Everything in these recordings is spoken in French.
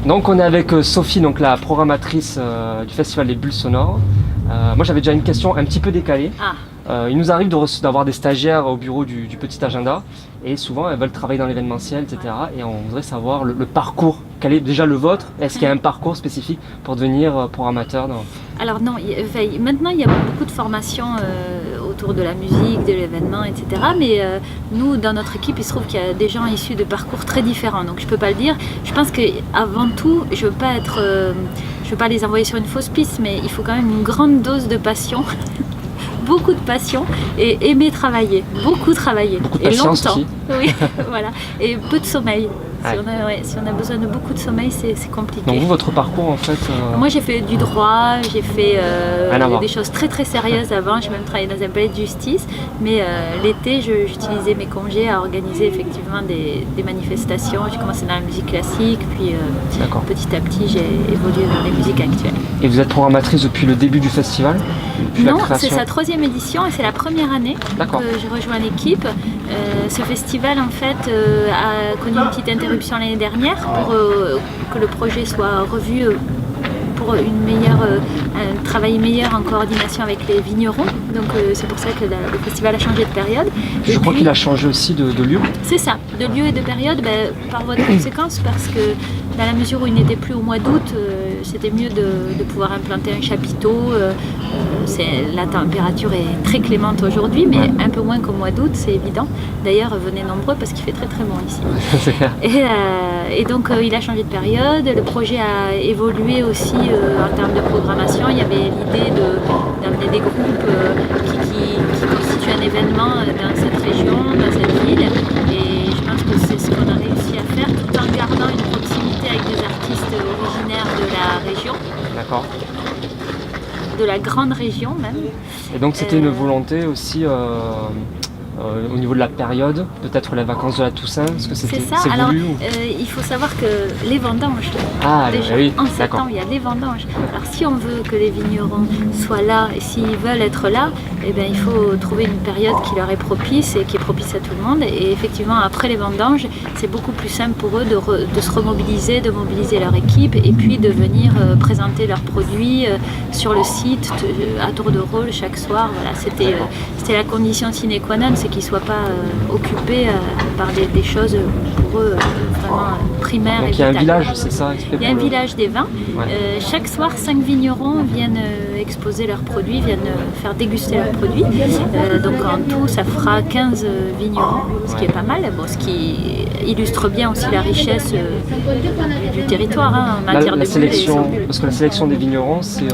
Donc on est avec Sophie, donc la programmatrice du Festival des Bulles Sonores. Moi j'avais déjà une question un petit peu décalée. Il nous arrive d'avoir des stagiaires au bureau du Petit Agenda et souvent elles veulent travailler dans l'événementiel, etc. Et on voudrait savoir le parcours. Quel est déjà le vôtre? Est-ce qu'il y a un parcours spécifique pour devenir programmateur Alors non, maintenant il y a beaucoup de formations autour de la musique, de l'événement, etc. Mais nous, dans notre équipe, il se trouve qu'il y a des gens issus de parcours très différents. Donc je ne peux pas le dire. Je pense qu'avant tout, je ne veux pas les envoyer sur une fausse piste, mais il faut quand même une grande dose de passion. Beaucoup de passion et aimer travailler, beaucoup travailler et longtemps. Aussi. Oui, voilà. Et peu de sommeil. Si on a besoin de beaucoup de sommeil, c'est compliqué. Donc vous, votre parcours en fait Moi j'ai fait du droit, j'ai fait des choses très très sérieuses avant, j'ai même travaillé dans un palais de justice, mais l'été j'utilisais mes congés à organiser effectivement des manifestations. J'ai commencé dans la musique classique, puis petit à petit j'ai évolué vers les musiques actuelles. Et vous êtes programmatrice depuis le début du festival? Non, c'est sa 3e édition et c'est la première année que j'ai rejoint l'équipe. Ce festival en fait a connu une petite interruption l'année dernière pour que le projet soit revu pour un travail meilleur en coordination avec les vignerons. Donc c'est pour ça que le festival a changé de période. Je crois qu'il a changé aussi de lieu. C'est ça, de lieu et de période par voie de conséquence, parce que dans la mesure où il n'était plus au mois d'août, c'était mieux de pouvoir implanter un chapiteau. La température est très clémente aujourd'hui, mais un peu moins qu'au mois d'août, c'est évident. D'ailleurs, venez nombreux parce qu'il fait très très bon ici. Et donc, il a changé de période. Le projet a évolué aussi en termes de programmation. Il y avait l'idée d'amener des groupes qui constituent un événement dans cette région, dans cette ville. Et je pense que c'est ce qu'on a réussi à faire, tout en gardant une proximité avec des artistes originaires de la région. D'accord. De la grande région même. Et donc c'était une volonté aussi au niveau de la période, peut-être les vacances de la Toussaint, est-ce que c'est ça. Alors voulu, il faut savoir que les vendanges, en septembre il y a les vendanges. Alors si on veut que les vignerons soient là et s'ils veulent être là, il faut trouver une période qui leur est propice et qui est propice à tout le monde. Et effectivement après les vendanges, c'est beaucoup plus simple pour eux de se remobiliser, de mobiliser leur équipe et puis de venir présenter leurs produits sur le site à tour de rôle chaque soir. Voilà, c'était la condition sine qua non, c'est qu'ils ne soient pas occupés par des choses pour eux vraiment primaires. Donc il y a un village, c'est ça? Il y a un village des vins. Chaque soir, 5 vignerons viennent exposer leurs produits, viennent faire déguster leurs produits. Donc en tout, ça fera 15 vignerons, ce qui est pas mal. Ce qui illustre bien aussi la richesse du territoire en matière de sélection. Parce que la sélection des vignerons, c'est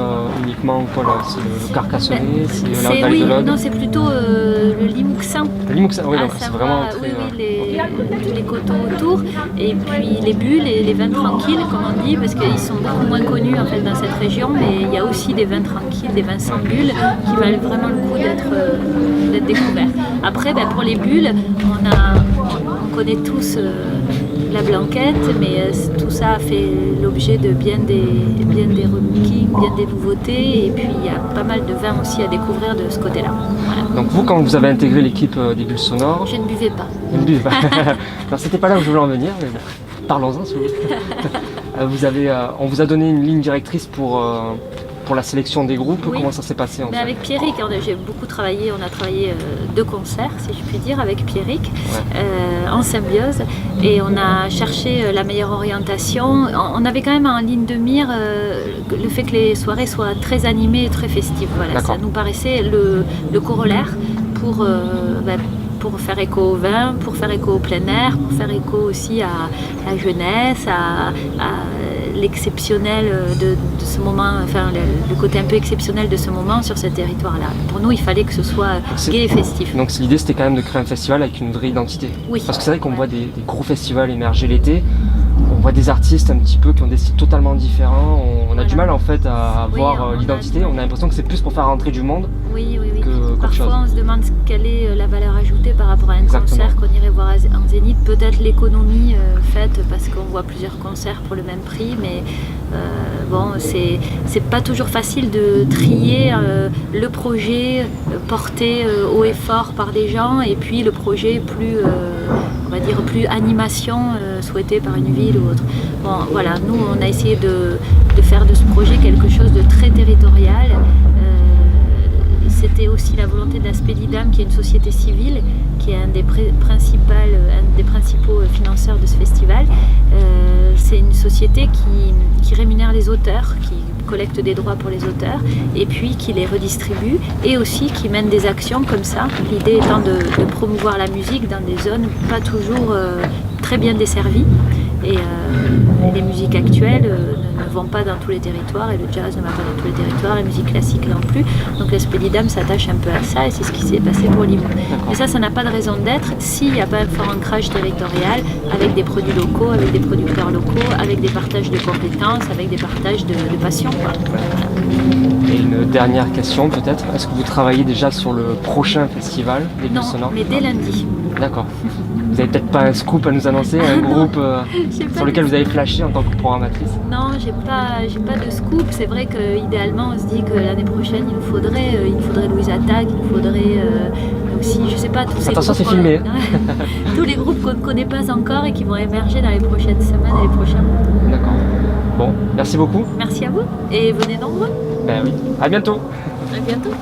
uniquement c'est le Carcassonnet, c'est la Vallée de l'Aude. Non, c'est plutôt le Limouxin. Le Limouxin, oui, donc c'est vraiment très... les coteaux autour, et puis les bulles et les vins tranquilles, comme on dit, parce qu'ils sont beaucoup moins connus en fait dans cette région, mais il y a aussi des vins tranquilles, des vins sans bulles, qui valent vraiment le coup d'être découverts. Après, pour les bulles, on connaît tous la blanquette, mais tout ça a fait l'objet de bien des remickings, bien des nouveautés, et puis il y a pas mal de vins aussi à découvrir de ce côté-là. Voilà. Donc vous, quand vous avez intégré l'équipe des Bulles Sonores... Je ne buvais pas. Vous ne buvez pas. Alors c'était pas là où je voulais en venir, mais bon, parlons-en si vous voulez. On vous a donné une ligne directrice pour la sélection des groupes. Oui. Comment ça s'est passé en fait? Avec Pierrick, j'ai beaucoup travaillé, on a travaillé 2 concerts, si je puis dire, avec Pierrick, en symbiose, et on a cherché la meilleure orientation. On avait quand même en ligne de mire le fait que les soirées soient très animées et très festives. Voilà, ça nous paraissait le corollaire pour faire écho au vin, pour faire écho au plein air, pour faire écho aussi à la jeunesse, à l'exceptionnel de ce moment, le côté un peu exceptionnel de ce moment sur ce territoire-là. Pour nous, il fallait que ce soit gai et festif. Donc l'idée, c'était quand même de créer un festival avec une vraie identité. Oui. Parce que c'est vrai qu'on voit des gros festivals émerger l'été, on voit des artistes un petit peu qui ont des styles totalement différents, on a du mal en fait à voir l'identité, on a l'impression que c'est plus pour faire rentrer du monde. Oui. Parfois on se demande quelle est la valeur ajoutée par rapport à un concert qu'on irait voir en Zénith. Peut-être l'économie faite parce qu'on voit plusieurs concerts pour le même prix, mais Bon, c'est pas toujours facile de trier le projet porté haut et fort par des gens et puis le projet plus, on va dire, plus animation souhaité par une ville ou autre. Bon, voilà, nous on a essayé de faire de ce projet quelque chose de très territorial. C'était aussi la volonté de la Spelidam, qui est une société civile, qui est un des principaux financeurs de ce festival. C'est une société qui rémunère les auteurs, qui collecte des droits pour les auteurs et puis qui les redistribue et aussi qui mène des actions comme ça. L'idée étant de promouvoir la musique dans des zones pas toujours très bien desservies. Et les musiques actuelles ne vont pas dans tous les territoires et le jazz ne va pas dans tous les territoires, la musique classique non plus. Donc la Spelidam s'attache un peu à ça et c'est ce qui s'est passé pour Limoux. Mais ça n'a pas de raison d'être s'il n'y a pas un fort ancrage territorial avec des produits locaux, avec des producteurs locaux, avec des partages de compétences, avec des partages de passion. Quoi. Et une dernière question peut-être, est-ce que vous travaillez déjà sur le prochain festival des Bulles Sonores ? Mais dès lundi. D'accord. Vous n'avez peut-être pas un scoop à nous annoncer, un groupe sur lequel vous avez flashé en tant que programmatrice ? Non, j'ai pas de scoop. C'est vrai qu'idéalement, on se dit que l'année prochaine, il nous faudrait Louise Attaque, il nous faudrait aussi, je sais pas, tous ces Attention, groupes, c'est filmé. tous les groupes qu'on ne connaît pas encore et qui vont émerger dans les prochaines semaines et les prochains mois. D'accord. Bon, merci beaucoup. Merci à vous et venez nombreux. Ben oui, à bientôt. À bientôt.